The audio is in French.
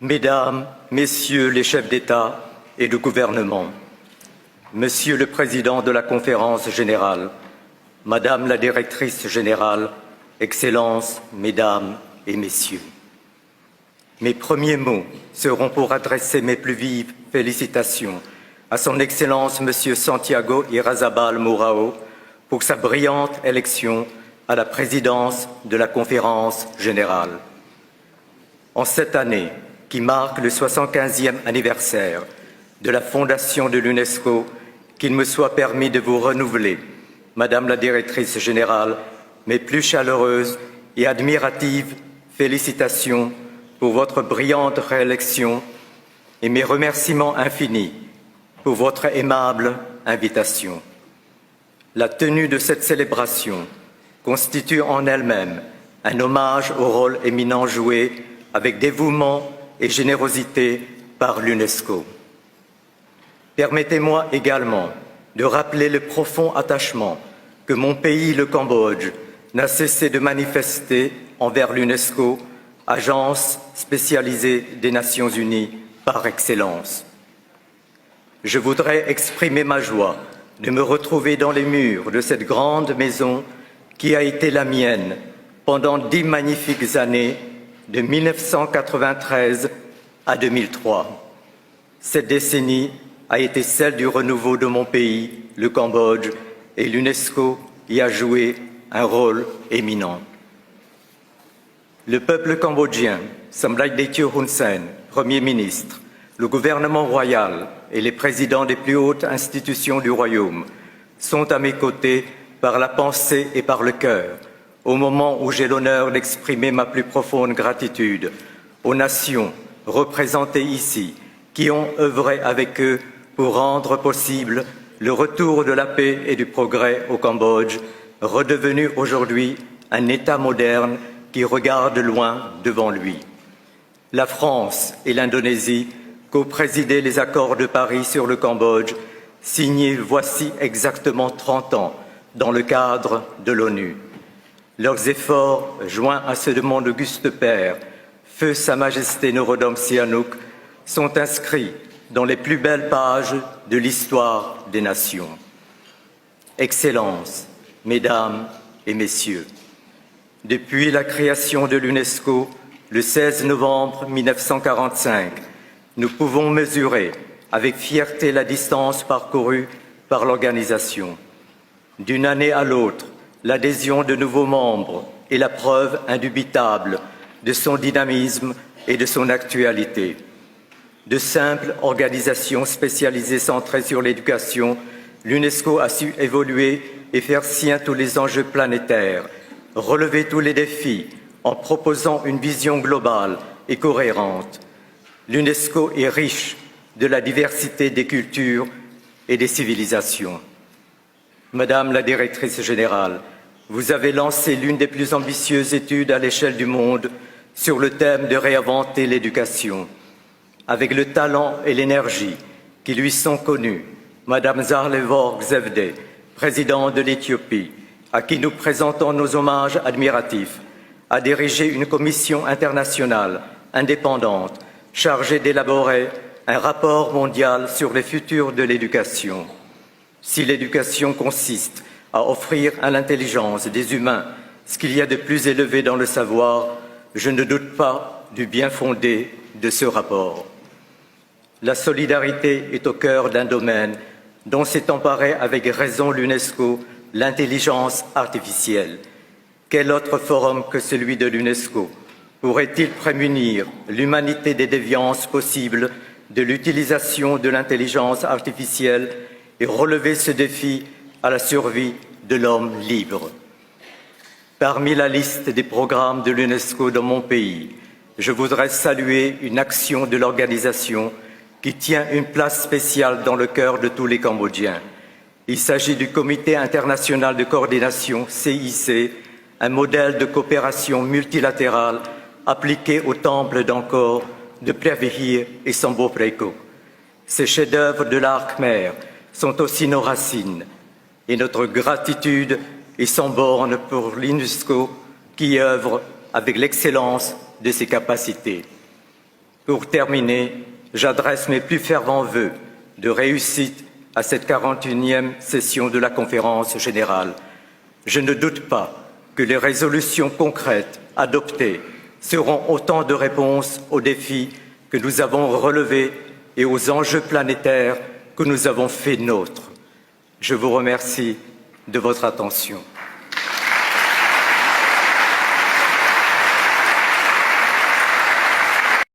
Mesdames, Messieurs les chefs d'État et de gouvernement, Monsieur le Président de la Conférence générale, Madame la Directrice générale, Excellences, Mesdames et Messieurs. Mes premiers mots seront pour adresser mes plus vives félicitations à Son Excellence Monsieur Santiago Irarrázaval Mourão pour sa brillante élection à la présidence de la Conférence générale. En cette année qui marque le 75e anniversaire de la fondation de l'UNESCO, qu'il me soit permis de vous renouveler, Madame la Directrice générale, mes plus chaleureuses et admiratives félicitations pour votre brillante réélection et mes remerciements infinis pour votre aimable invitation. La tenue de cette célébration constitue en elle-même un hommage au rôle éminent joué avec dévouement et générosité par l'UNESCO. Permettez-moi également de rappeler le profond attachement que mon pays, le Cambodge, n'a cessé de manifester envers l'UNESCO, agence spécialisée des Nations Unies par excellence. Je voudrais exprimer ma joie de me retrouver dans les murs de cette grande maison qui a été la mienne pendant 10 magnifiques années, de 1993 à 2003. Cette décennie a été celle du renouveau de mon pays, le Cambodge, et l'UNESCO y a joué un rôle éminent. Le peuple cambodgien, Samdech Techo Hun Sen, Premier ministre, le gouvernement royal et les présidents des plus hautes institutions du royaume sont à mes côtés par la pensée et par le cœur, au moment où j'ai l'honneur d'exprimer ma plus profonde gratitude aux nations représentées ici, qui ont œuvré avec eux pour rendre possible le retour de la paix et du progrès au Cambodge, redevenu aujourd'hui un État moderne qui regarde loin devant lui. La France et l'Indonésie co-présidaient les accords de Paris sur le Cambodge, signés voici exactement 30 ans dans le cadre de l'ONU. Leurs efforts, joints à ceux de mon auguste père, Feu Sa Majesté Norodom Sihanouk, sont inscrits dans les plus belles pages de l'histoire des nations. Excellences, Mesdames et Messieurs, depuis la création de l'UNESCO, le 16 novembre 1945, nous pouvons mesurer avec fierté la distance parcourue par l'organisation. D'une année à l'autre, l'adhésion de nouveaux membres est la preuve indubitable de son dynamisme et de son actualité. De simple organisation spécialisée centrée sur l'éducation, l'UNESCO a su évoluer et faire sien tous les enjeux planétaires, relever tous les défis en proposant une vision globale et cohérente. L'UNESCO est riche de la diversité des cultures et des civilisations. Madame la Directrice générale, vous avez lancé l'une des plus ambitieuses études à l'échelle du monde sur le thème de réinventer l'éducation. Avec le talent et l'énergie qui lui sont connus, Madame Zahleworg Zewde, présidente de l'Éthiopie, à qui nous présentons nos hommages admiratifs, a dirigé une commission internationale indépendante chargée d'élaborer un rapport mondial sur le futur de l'éducation. Si l'éducation consiste à offrir à l'intelligence des humains ce qu'il y a de plus élevé dans le savoir, je ne doute pas du bien fondé de ce rapport. La solidarité est au cœur d'un domaine dont s'est emparé avec raison l'UNESCO, l'intelligence artificielle. Quel autre forum que celui de l'UNESCO pourrait-il prémunir l'humanité des déviances possibles de l'utilisation de l'intelligence artificielle et relever ce défi à la survie de l'homme libre? Parmi la liste des programmes de l'UNESCO dans mon pays, je voudrais saluer une action de l'organisation qui tient une place spéciale dans le cœur de tous les Cambodgiens. Il s'agit du Comité international de coordination, CIC, un modèle de coopération multilatérale appliqué au temple d'Angkor, de Preah et Sambo Preko. Ces chefs-d'œuvre de l'art khmer sont aussi nos racines et notre gratitude est sans borne pour l'UNESCO qui œuvre avec l'excellence de ses capacités. Pour terminer, j'adresse mes plus fervents vœux de réussite à cette 41e session de la Conférence générale. Je ne doute pas que les résolutions concrètes adoptées seront autant de réponses aux défis que nous avons relevés et aux enjeux planétaires que nous avons fait nôtres. Je vous remercie de votre attention.